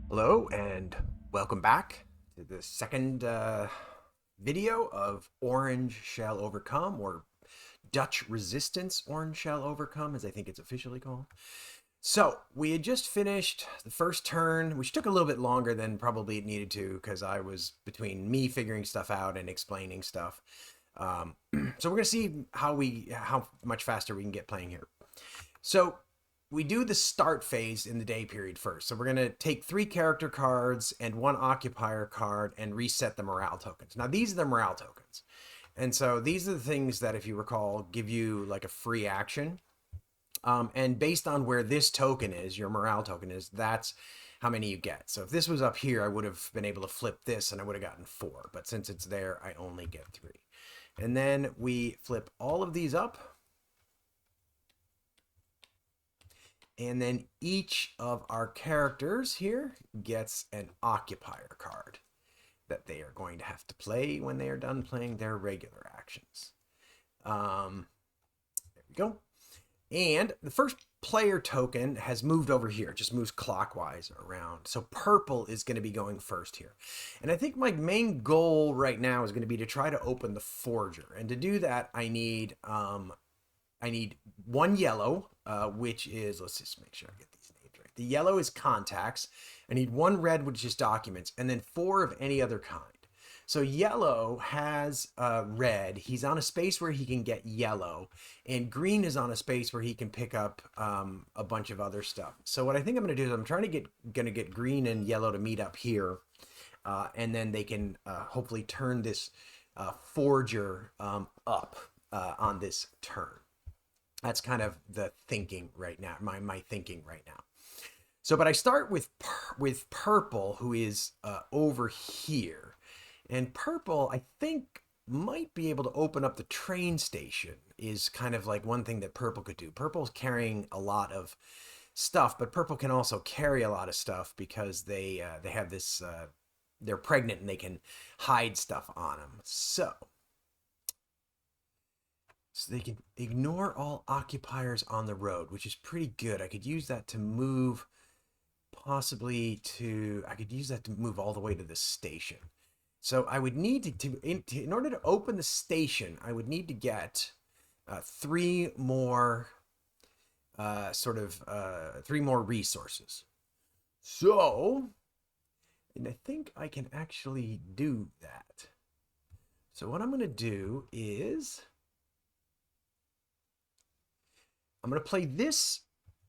Hello and welcome back to the second video of Orange Shall Overcome, or Dutch Resistance Orange Shall Overcome, as I think it's officially called. So we had just finished the first turn, which took a little bit longer than probably it needed to because I was between me figuring stuff out and explaining stuff. So we're gonna see how much faster we can get playing here. So we do the start phase in the day period first. So we're going to take 3 character cards and 1 occupier card and reset the morale tokens. Now, these are the morale tokens. And so these are the things that, if you recall, give you like a free action. And based on where this token is, your morale token is, that's how many you get. So if this was up here, I would have been able to flip this and I would have gotten 4. But since it's there, I only get 3. And then we flip all of these up. And then each of our characters here gets an occupier card that they are going to have to play when they are done playing their regular actions. There we go. And the first player token has moved over here, just moves clockwise around. So purple is going to be going first here. And I think my main goal right now is going to be to try to open the forger. And to do that, I need 1 yellow, which is, let's just make sure I get these names right. The yellow is contacts. I need 1 red, which is documents, and then 4 of any other kind. So yellow has red. He's on a space where he can get yellow, and green is on a space where he can pick up a bunch of other stuff. So what I think I'm going to do is I'm trying to get green and yellow to meet up here, and then they can hopefully turn this forger up on this turn. That's kind of the thinking right now, my thinking right now. So, but I start with purple, who is over here. And purple, I think, might be able to open up the train station, is kind of like one thing that purple could do. Purple's carrying a lot of stuff, but purple can also carry a lot of stuff because they have this, they're pregnant and they can hide stuff on them. So they can ignore all occupiers on the road, which is pretty good. I could use that to move possibly to, I could use that to move all the way to the station. So I would need in order to open the station, I would need to get 3 more, 3 more resources. So, and I think I can actually do that. So what I'm going to do is, I'm going to play this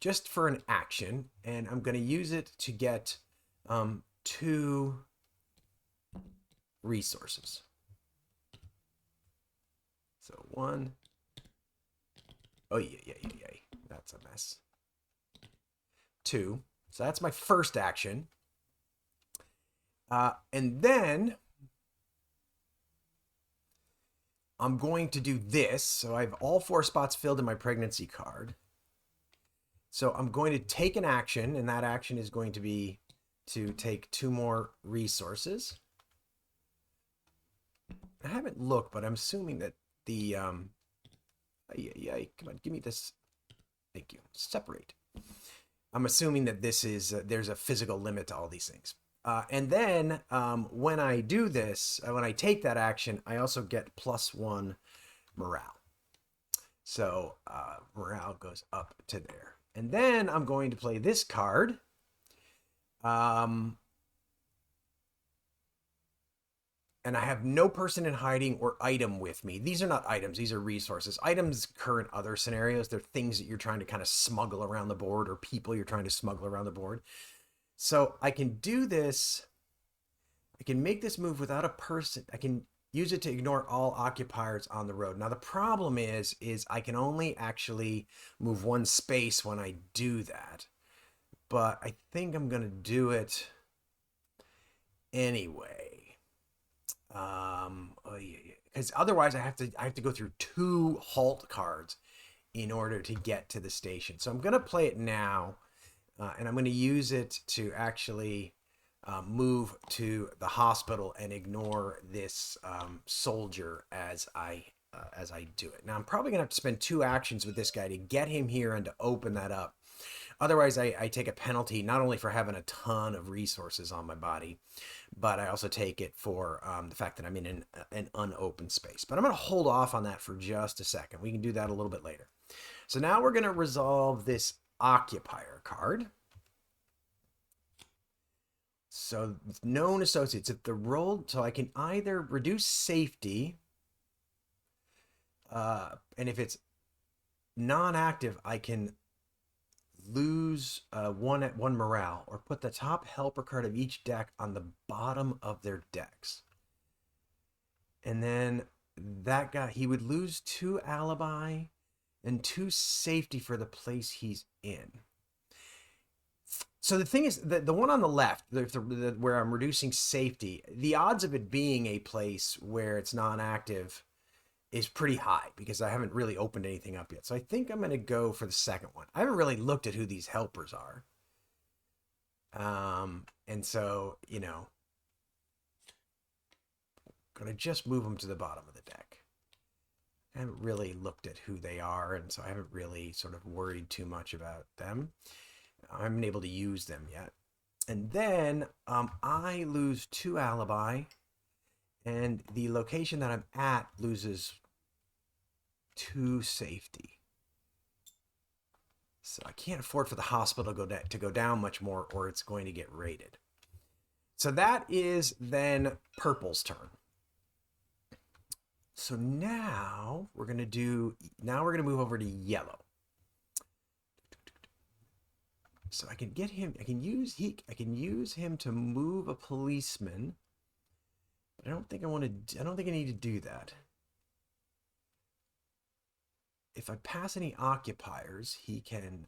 just for an action, and I'm going to use it to get 2 resources. So 1. Oh, yeah. That's a mess. 2. So that's my first action. And then I'm going to do this. So I have all 4 spots filled in my pregnancy card. So I'm going to take an action, and that action is going to be to take 2 more resources. I haven't looked, but I'm assuming that the, come on, give me this. Thank you. Separate. I'm assuming that this is, there's a physical limit to all these things. And then when I do this, when I take that action, I also get +1 morale. So morale goes up to there. And then I'm going to play this card. And I have no person in hiding or item with me. These are not items. These are resources. Items occur in other scenarios. They're things that you're trying to kind of smuggle around the board, or people you're trying to smuggle around the board. So I can do this. I can make this move without a person. I can use it to ignore all occupiers on the road. Now, the problem is I can only actually move 1 space when I do that. But I think I'm going to do it anyway. Because otherwise I have to go through 2 halt cards in order to get to the station. So I'm going to play it now, and I'm going to use it to actually move to the hospital and ignore this soldier as I do it. Now I'm probably gonna have to spend 2 actions with this guy to get him here and to open that up. Otherwise, I take a penalty not only for having a ton of resources on my body, but I also take it for the fact that I'm in an unopened space. But I'm going to hold off on that for just a second. We can do that a little bit later. So now we're going to resolve this occupier card. So known associates, if the roll, so I can either reduce safety, and if it's non-active, I can lose one morale, or put the top helper card of each deck on the bottom of their decks. And then that guy, he would lose 2 alibi and 2 safety for the place he's in. So the thing is, the one on the left, where I'm reducing safety, the odds of it being a place where it's non-active is pretty high because I haven't really opened anything up yet. So I think I'm going to go for the second one. I haven't really looked at who these helpers are. And so, you know, going to just move them to the bottom of the deck. I haven't really looked at who they are, and so I haven't really sort of worried too much about them. I haven't been able to use them yet. And then I lose 2 alibi, and the location that I'm at loses 2 safety. So I can't afford for the hospital to go down much more, or it's going to get raided. So that is then purple's turn. So now we're going to move over to yellow. So I can get him, I can use him to move a policeman. But I don't think I need to do that. If I pass any occupiers, he can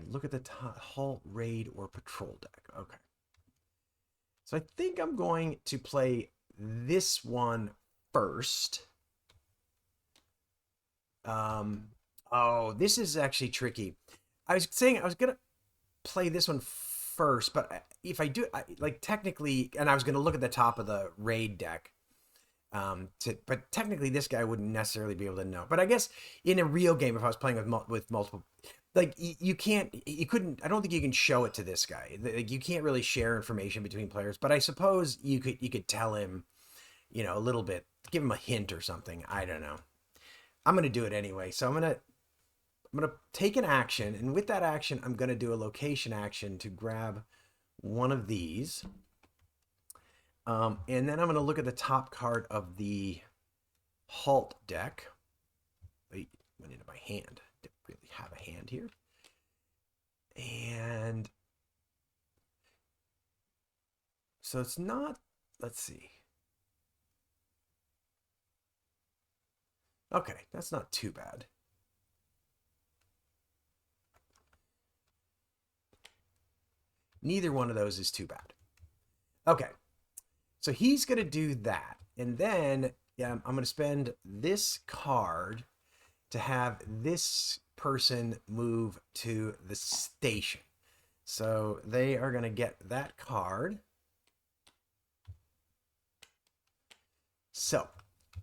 look at the halt, raid, or patrol deck. Okay. So I think I'm going to play this one first. Oh, this is actually tricky. I was saying I was going to play this one first, but if I do, like technically, and I was going to look at the top of the raid deck, but technically this guy wouldn't necessarily be able to know. But I guess in a real game, if I was playing with multiple, like you couldn't, I don't think you can show it to this guy. Like you can't really share information between players, but I suppose you could tell him, you know, a little bit, give him a hint or something. I don't know. I'm going to do it anyway. So I'm going to take an action, and with that action, I'm going to do a location action to grab one of these. And then I'm going to look at the top card of the halt deck. Wait, went into my hand. Didn't really have a hand here. And so it's not, let's see. Okay, that's not too bad. Neither one of those is too bad. Okay, so he's going to do that. And then I'm going to spend this card to have this person move to the station. So they are going to get that card. So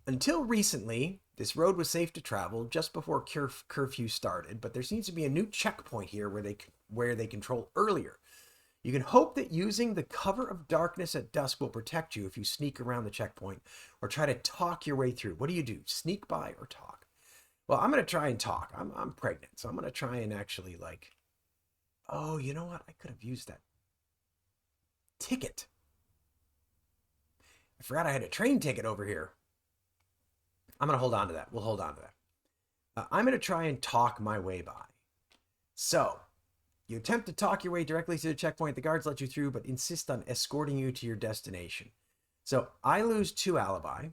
until recently, this road was safe to travel just before curfew started, but there seems to be a new checkpoint here where they control earlier. You can hope that using the cover of darkness at dusk will protect you if you sneak around the checkpoint or try to talk your way through. What do you do? Sneak by or talk? Well, I'm going to try and talk. I'm pregnant, so I'm going to try and actually like, oh, you know what? I could have used that ticket. I forgot I had a train ticket over here. I'm going to hold on to that. We'll hold on to that. I'm going to try and talk my way by. So you attempt to talk your way directly to the checkpoint. The guards let you through, but insist on escorting you to your destination. So I lose 2 alibi.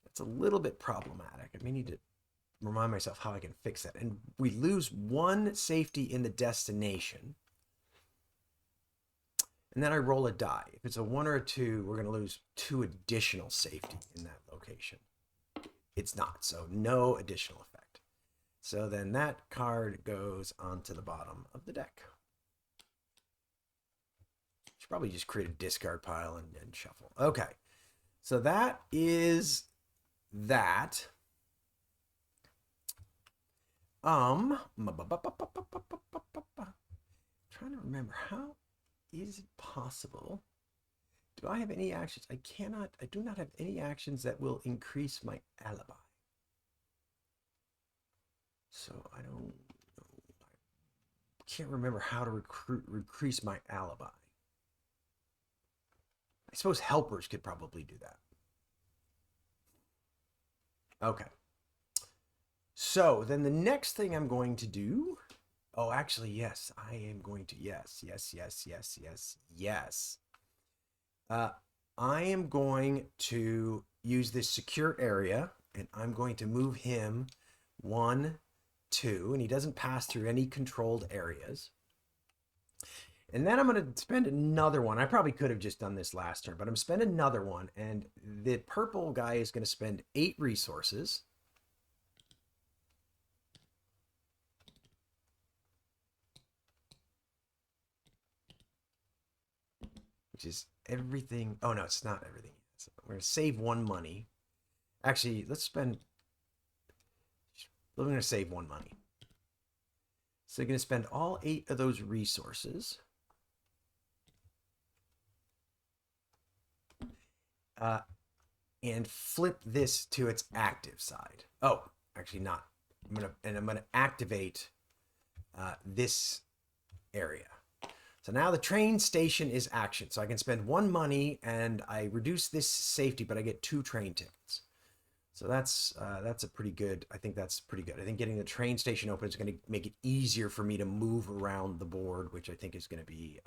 That's a little bit problematic. I may need to remind myself how I can fix that. And we lose 1 safety in the destination. And then I roll a die. If it's a 1 or a 2, we're going to lose 2 additional safety in that location. It's not, so no additional effect. So then that card goes onto the bottom of the deck. Should probably just create a discard pile and shuffle. Okay. So that is that. Trying to remember, how is it possible? Do I have any actions? I do not have any actions that will increase my alibi. So I don't know. I can't remember how to increase my alibi. I suppose helpers could probably do that. Okay. So then the next thing I'm going to do. Oh, actually, yes, I am going to. Yes. I am going to use this secure area, and I'm going to move him 1, 2, and he doesn't pass through any controlled areas. And then I'm going to spend another one. I probably could have just done this last turn, but I'm spend another one, and the purple guy is going to spend 8 resources. Which is everything. Oh, no, it's not everything. So we're going to save 1 money. Actually, we're going to save 1 money. So you're going to spend all 8 of those resources. And flip this to its active side. Oh, actually not. I'm gonna activate this area. So now the train station is action. So I can spend 1 money and I reduce this safety, but I get 2 train tickets. So that's a pretty good. I think that's pretty good. I think getting the train station open is going to make it easier for me to move around the board, which I think is going to be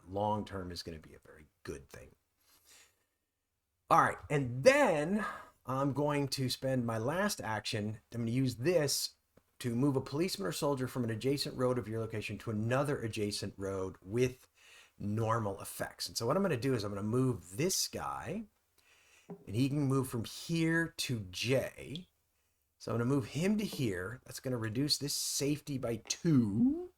long term is going to be a very good thing. All right, and then I'm going to spend my last action. I'm going to use this to move a policeman or soldier from an adjacent road of your location to another adjacent road with normal effects. And so what I'm going to do is I'm going to move this guy, and he can move from here to J. So I'm going to move him to here. That's going to reduce this safety by 2.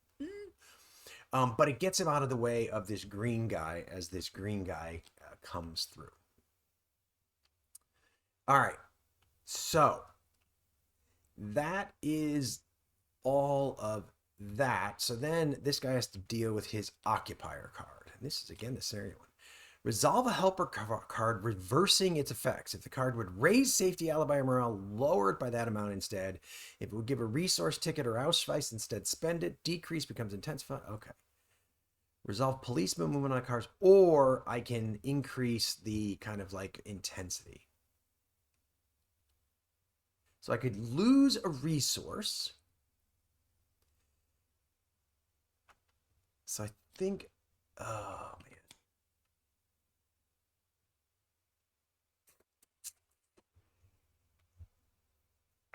But it gets him out of the way of this green guy as this green guy comes through. All right. So that is all of that. So then this guy has to deal with his occupier card. And this is, again, the scenario one. Resolve a helper card reversing its effects. If the card would raise safety, alibi, or morale, lower it by that amount instead. If it would give a resource ticket or Ausweis, instead spend it. Decrease becomes intensified. Okay. Resolve policeman movement on cards, or I can increase the kind of like intensity. So I could lose a resource. So I think, oh man.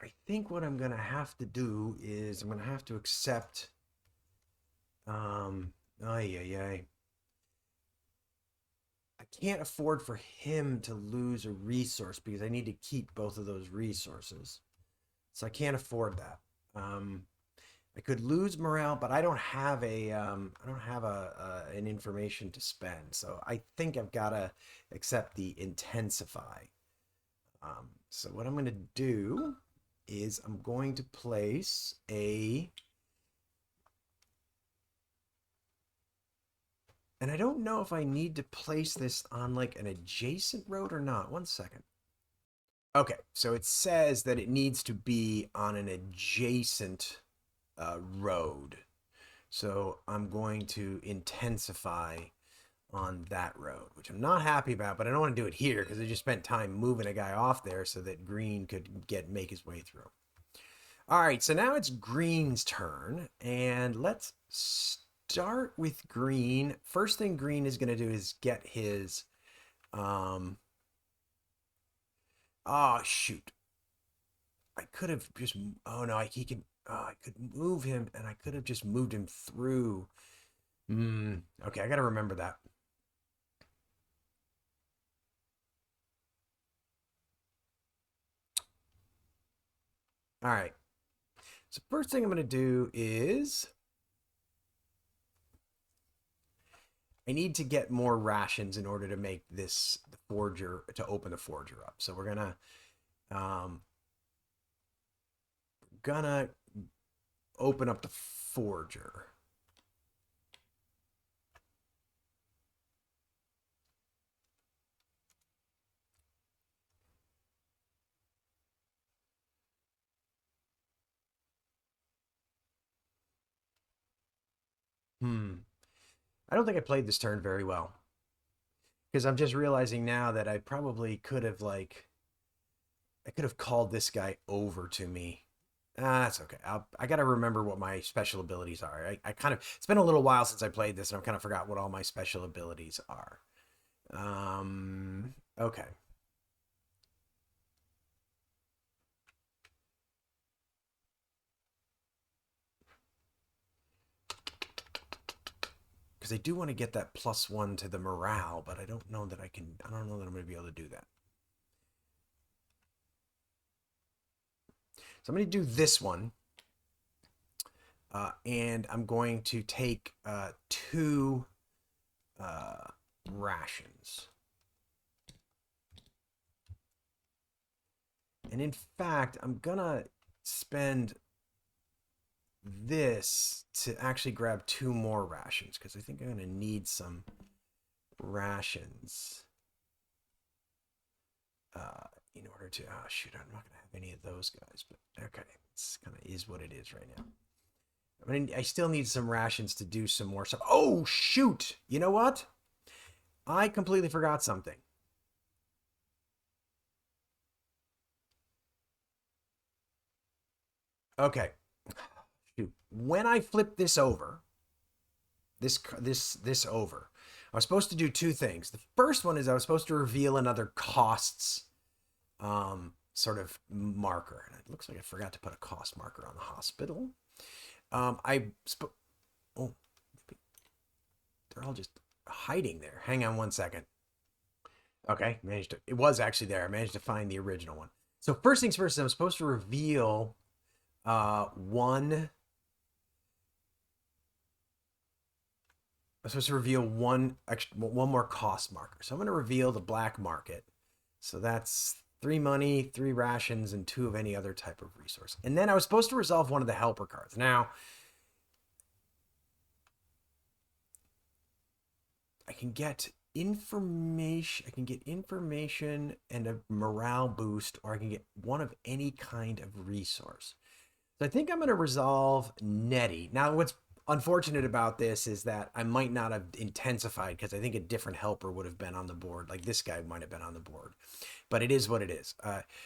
I think what I'm going to have to do is I'm going to have to accept, I can't afford for him to lose a resource because I need to keep both of those resources. So I can't afford that. I could lose morale, but I don't have an information to spend. So I think I've got to accept the intensify. So what I'm going to do is I'm going to place a, and I don't know if I need to place this on like an adjacent road or not. 1 second. Okay, so it says that it needs to be on an adjacent road. So I'm going to intensify on that road, which I'm not happy about, but I don't want to do it here because I just spent time moving a guy off there so that green could make his way through. All right, so now it's green's turn, and let's start with green. First thing green is going to do is get his oh shoot. I could have just, oh no, he can, I could move him and I could have just moved him through. Okay, I got to remember that. All right. So first thing I'm going to do is I need to get more rations in order to make this the forger to open the forger up. So we're gonna open up the forger. I don't think I played this turn very well because I'm just realizing now that I probably could have I could have called this guy over to me. That's okay. I got to remember what my special abilities are. I kind of, it's been a little while since I played this and I've kind of forgot what all my special abilities are. Okay. Because I do want to get that +1 to the morale, but I don't know that I don't know that I'm going to be able to do that. So I'm going to do this one. And I'm going to take 2 rations. And in fact, I'm going to spend this to actually grab 2 more rations because I think I'm going to need some rations in order to. Oh, shoot, I'm not going to have any of those guys, but okay. It's kind of is what it is right now. I mean, I still need some rations to do some more stuff. Oh, shoot. You know what? I completely forgot something. Okay. Shoot. When I flip this over, this over, I was supposed to do 2 things. The first one is I was supposed to reveal another costs sort of marker. And it looks like I forgot to put a cost marker on the hospital. Oh, they're all just hiding there. Hang on one second. Okay, managed to. It was actually there. I managed to find the original one. So first things first, I'm supposed to reveal one. I'm supposed to reveal one more cost marker. So I'm going to reveal the black market. So that's 3 money, 3 rations, and 2 of any other type of resource. And then I was supposed to resolve one of the helper cards. Now, I can get information. I can get information and a morale boost, or I can get one of any kind of resource. So I think I'm going to resolve Nettie. Now, what's unfortunate about this is that I might not have intensified because I think a different helper would have been on the board. Like this guy might have been on the board, but it is what it is.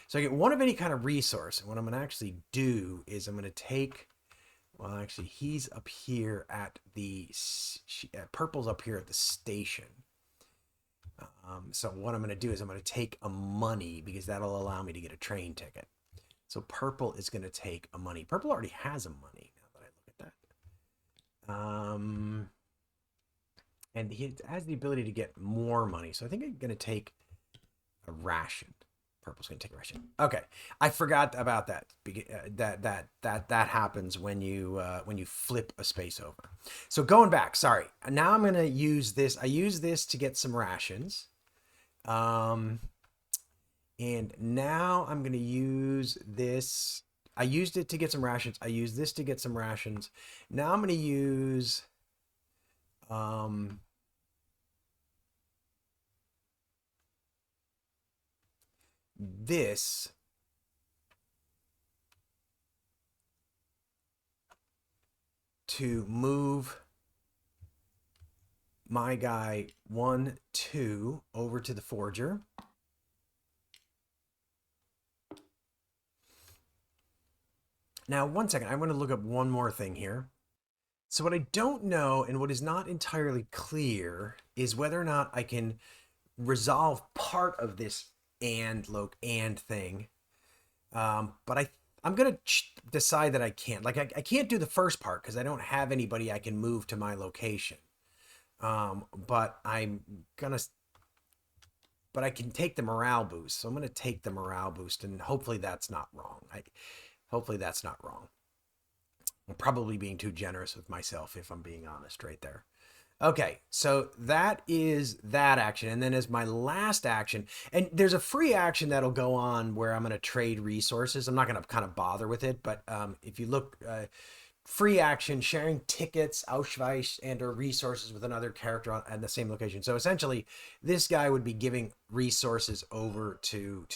So I get one of any kind of resource. And what I'm going to actually do is I'm going to take. Well, actually, he's up here at the purple's up here at the station. So what I'm going to do is I'm going to take a money because that'll allow me to get a train ticket. So purple is going to take a money. Purple already has a money now that I look at that. And he has the ability to get more money. So I think I'm going to take a ration. Purple's going to take a ration. Okay, I forgot about that. That happens when you flip a space over. So going back, sorry. Now I'm going to use this. I use this to get some rations. And now I'm going to use this. I used it to get some rations. I used this to get some rations. Now I'm going to use this to move my guy 1, 2 over to the forger. Now, one second. I'm going to look up one more thing here. So what I don't know and what is not entirely clear is whether or not I can resolve part of this and thing. But I'm gonna decide that I can't. Like I can't do the first part because I don't have anybody I can move to my location. But I'm gonna. But I can take the morale boost, so I'm gonna take the morale boost, and hopefully that's not wrong. Hopefully that's not wrong. I'm probably being too generous with myself if I'm being honest right there. Okay, so that is that action. And then as my last action, and there's a free action that'll go on where I'm going to trade resources. I'm not going to kind of bother with it, but if you look, free action, sharing tickets, Ausweis, and or resources with another character at the same location. So essentially, this guy would be giving resources over to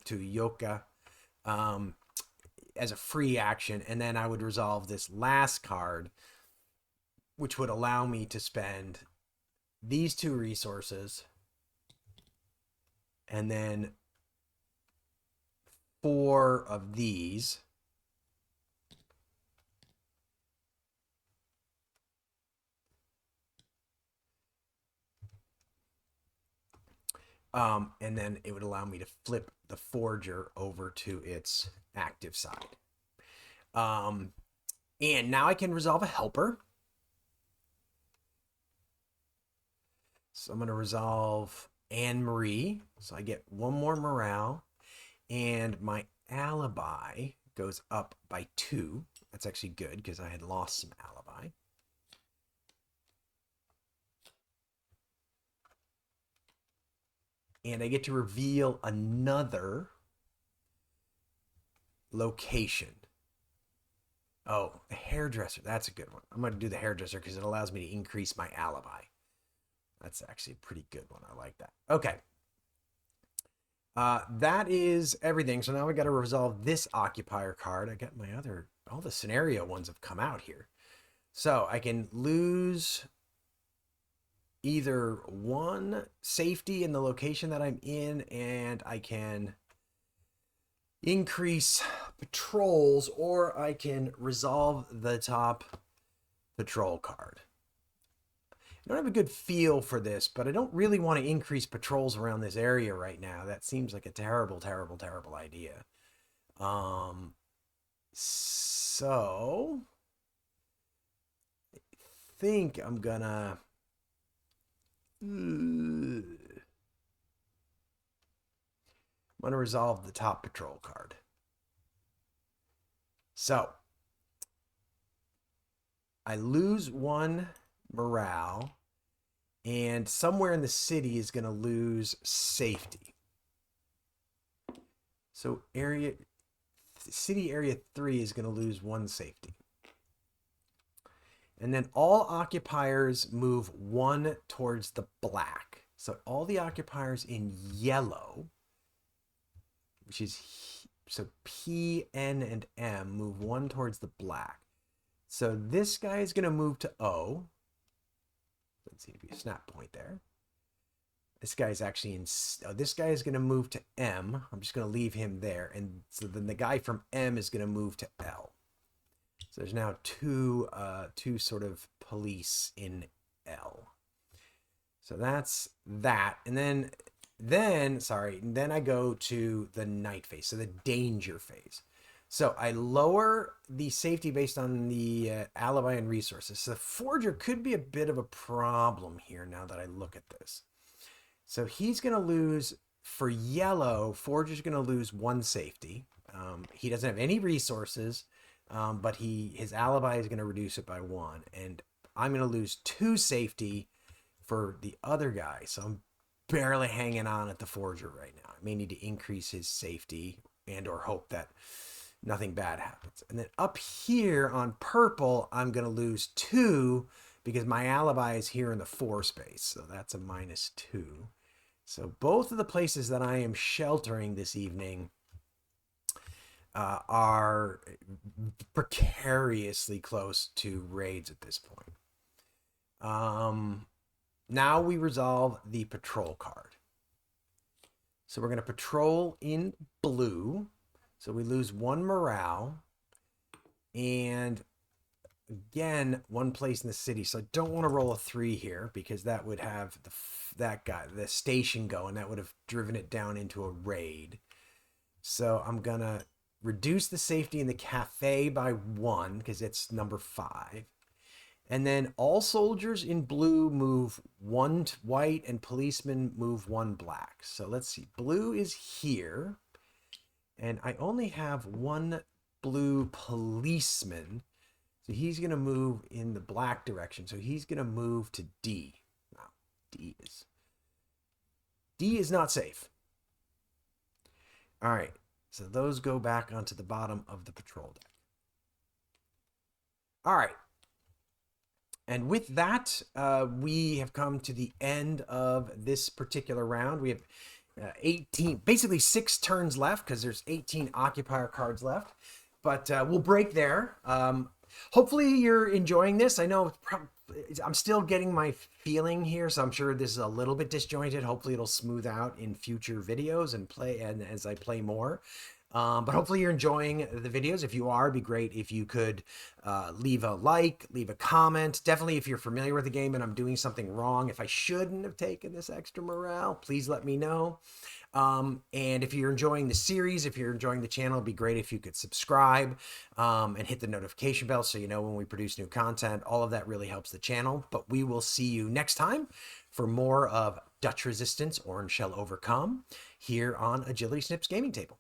Yoka um, as a free action, and then I would resolve this last card, which would allow me to spend these two resources and then four of these. And then it would allow me to flip the forger over to its active side. And now I can resolve a helper. So I'm going to resolve Anne Marie. So I get one more morale. And my alibi goes up by 2. That's actually good because I had lost some alibi. And I get to reveal another location. Oh, the hairdresser. That's a good one. I'm going to do the hairdresser because it allows me to increase my alibi. That's actually a pretty good one. I like that. Okay. That is everything. So now we got to resolve this occupier card. I got my other, all the scenario ones have come out here. So I can lose either one safety in the location that I'm in, and I can increase patrols, or I can resolve the top patrol card. I don't have a good feel for this, but I don't really want to increase patrols around this area right now. That seems like a terrible, terrible, terrible idea. So I think I'm gonna resolve the top patrol card. So I lose 1 morale, and somewhere in the city is going to lose safety. So city area 3 is going to lose 1 safety. And then all occupiers move 1 towards the black. So all the occupiers in yellow, which is, so P, N, and M, move 1 towards the black. So this guy is going to move to O. Doesn't seem to be a snap point there. This guy's actually in, this guy is going to move to M. I'm just going to leave him there. And so then the guy from M is going to move to L. So there's now two sort of police in L. So that's that. And then I go to the night phase, so the danger phase. So I lower the safety based on the alibi and resources. So the forger could be a bit of a problem here now that I look at this. So he's going to lose, for yellow, forger's going to lose 1 safety. He doesn't have any resources, but his alibi is going to reduce it by 1. And I'm going to lose 2 safety for the other guy. So I'm barely hanging on at the forger right now. I may need to increase his safety and or hope that nothing bad happens. And then up here on purple, I'm going to lose 2 because my alibi is here in the 4 space. So that's a -2. So both of the places that I am sheltering this evening are precariously close to raids at this point. Now we resolve the patrol card. So we're going to patrol in blue. So we lose 1 morale. And again, 1 place in the city. So I don't want to roll a 3 here because that would have the station go, and that would have driven it down into a raid. So I'm going to reduce the safety in the cafe by 1 because it's number 5. And then all soldiers in blue move 1 white and policemen move 1 black. So let's see. Blue is here. And I only have 1 blue policeman. So he's going to move in the black direction. So he's going to move to D. Now, D is not safe. All right. So those go back onto the bottom of the patrol deck. All right. And with that, we have come to the end of this particular round. We have 18, basically 6 turns left because there's 18 occupier cards left. But we'll break there. Hopefully you're enjoying this. I know I'm still getting my feeling here, so I'm sure this is a little bit disjointed. Hopefully it'll smooth out in future videos and as I play more. But hopefully you're enjoying the videos. If you are, it'd be great if you could leave a like, leave a comment. Definitely if you're familiar with the game and I'm doing something wrong, if I shouldn't have taken this extra morale, please let me know. And if you're enjoying the series, if you're enjoying the channel, it'd be great if you could subscribe and hit the notification bell so you know when we produce new content. All of that really helps the channel. But we will see you next time for more of Dutch Resistance, Orange Shell Overcome here on Agility Snips Gaming Table.